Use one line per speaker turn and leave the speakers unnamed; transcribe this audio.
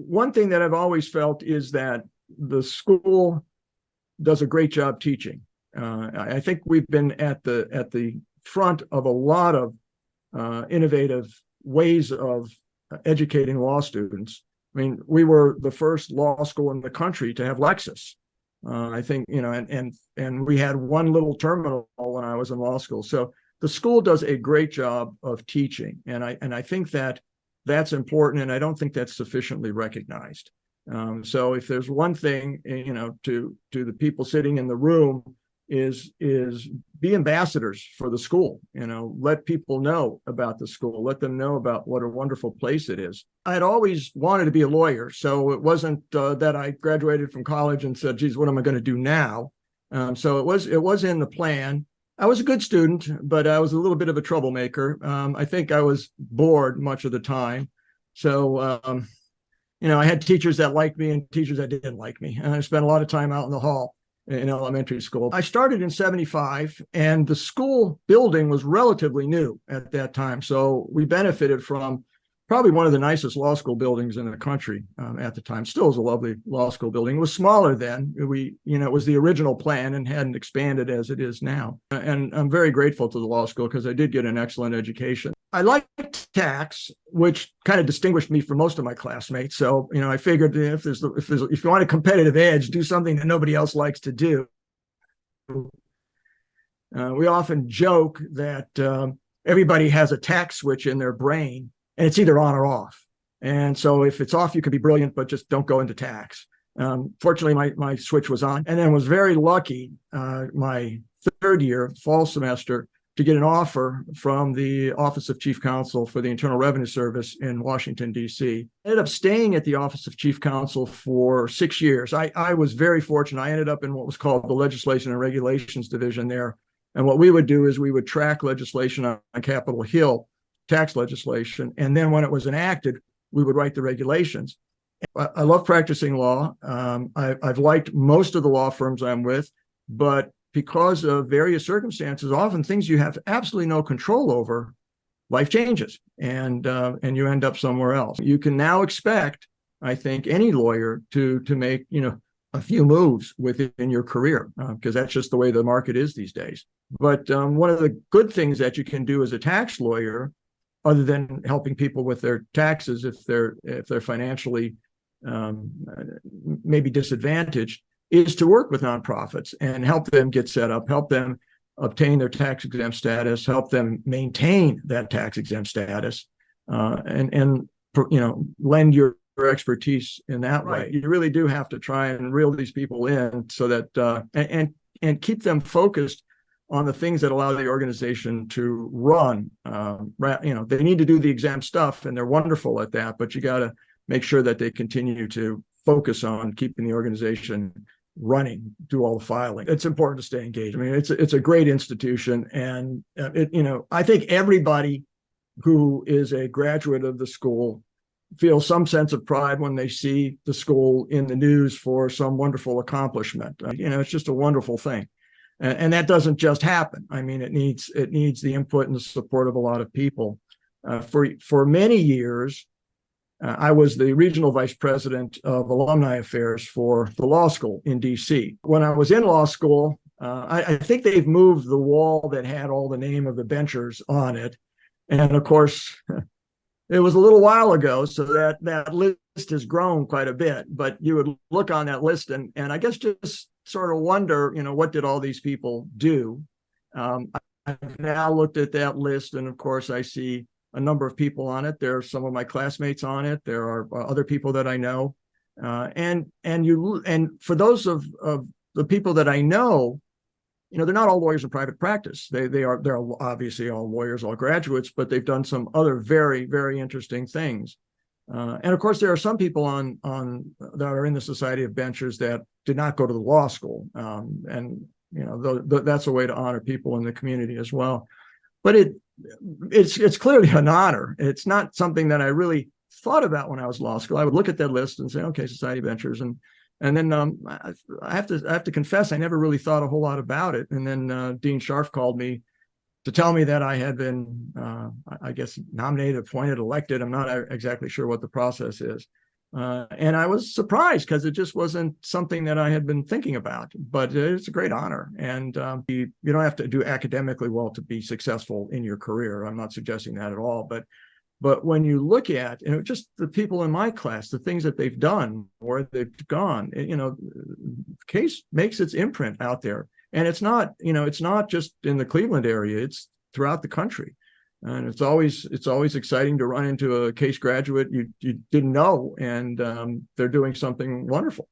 one thing that I've always felt is that the school does a great job teaching. I think we've been at the front of a lot of innovative ways of educating law students. I mean, we were the first law school in the country to have Lexis. I think, and we had one little terminal when I was in law school. So the school does a great job of teaching, and I think that that's important, and I don't think that's sufficiently recognized. So if there's one thing, to the people sitting in the room is be ambassadors for the school. Let people know about the school, let them know about what a wonderful place it is. I'd always wanted to be a lawyer, so it wasn't that I graduated from college and said, geez, what am I going to do now? So it was in the plan. I was a good student, but I was a little bit of a troublemaker. I think I was bored much of the time. So, I had teachers that liked me and teachers that didn't like me. And I spent a lot of time out in the hall in elementary school. I started in 1975, and the school building was relatively new at that time. So we benefited from probably one of the nicest law school buildings in the country at the time. Still is a lovely law school building. It was smaller then. It was the original plan and hadn't expanded as it is now. And I'm very grateful to the law school because I did get an excellent education. I liked tax, which kind of distinguished me from most of my classmates. So, I figured if you want a competitive edge, do something that nobody else likes to do. We often joke that everybody has a tax switch in their brain, and it's either on or off. And so if it's off, you could be brilliant, but just don't go into tax. Fortunately, my switch was on, and then was very lucky my third year, fall semester, to get an offer from the Office of Chief Counsel for the Internal Revenue Service in Washington, D.C. I ended up staying at the Office of Chief Counsel for 6 years. I was very fortunate. I ended up in what was called the Legislation and Regulations Division there. And what we would do is we would track legislation on Capitol Hill, tax legislation. And then when it was enacted, we would write the regulations. I love practicing law. I've liked most of the law firms I'm with, but because of various circumstances, often things you have absolutely no control over, life changes, and you end up somewhere else. You can now expect, I think, any lawyer to make a few moves within your career because that's just the way the market is these days. But one of the good things that you can do as a tax lawyer, other than helping people with their taxes if they're financially maybe disadvantaged, is to work with nonprofits and help them get set up, help them obtain their tax exempt status, help them maintain that tax exempt status, and lend your expertise in that way. You really do have to try and reel these people in so that and keep them focused on the things that allow the organization to run. They need to do the exempt stuff, and they're wonderful at that, but you got to make sure that they continue to focus on keeping the organization running, do all the filing. It's important to stay engaged. I mean, it's a great institution, and I think everybody who is a graduate of the school feels some sense of pride when they see the school in the news for some wonderful accomplishment. It's just a wonderful thing, and that doesn't just happen. I mean, it needs the input and the support of a lot of people. For many years, I was the regional vice president of alumni affairs for the law school in D.C. When I was in law school, I think they've moved the wall that had all the name of the benchers on it. And of course, it was a little while ago, so that list has grown quite a bit. But you would look on that list and I guess just sort of wonder, what did all these people do? I've now looked at that list, and of course, I see a number of people on it. There are some of my classmates on it. There are other people that I know, and for those of the people that I know, they're not all lawyers in private practice. They're obviously all lawyers, all graduates, but they've done some other very, very interesting things. And of course, there are some people on that are in the Society of Benchers that did not go to the law school, and that's a way to honor people in the community as well. But it's clearly an honor. It's not something that I really thought about when I was in law school. I would look at that list and say, okay, Society of Benchers, and then I have to confess, I never really thought a whole lot about it. And then Dean Scharf called me to tell me that I had been, I guess, nominated, appointed, elected. I'm not exactly sure what the process is. And I was surprised because it just wasn't something that I had been thinking about. But it's a great honor. And you don't have to do academically well to be successful in your career. I'm not suggesting that at all. But when you look at just the people in my class, the things that they've done, where they've gone, Case makes its imprint out there. And it's not just in the Cleveland area, it's throughout the country. And it's always exciting to run into a Case graduate you didn't know, and they're doing something wonderful.